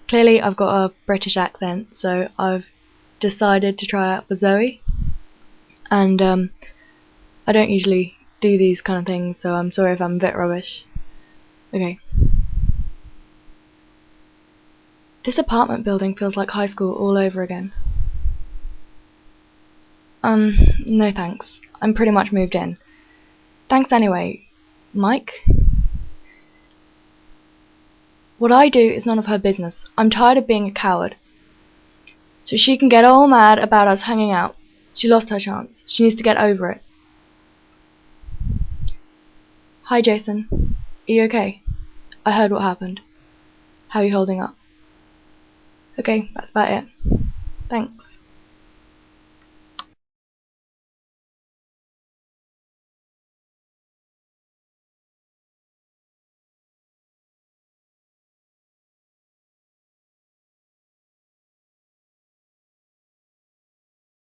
Clearly I've got a British accent, so I've decided to try out for Zoe. And I don't usually do these kind of things, so I'm sorry if I'm a bit rubbish. Okay. This apartment building feels like high school all over again. No thanks. I'm pretty much moved in. Thanks anyway. Mike? What I do is none of her business. I'm tired of being a coward. So she can get all mad about us hanging out. She lost her chance. She needs to get over it. Hi, Jason. Are you okay? I heard what happened. How are you holding up? Okay, that's about it. Thanks.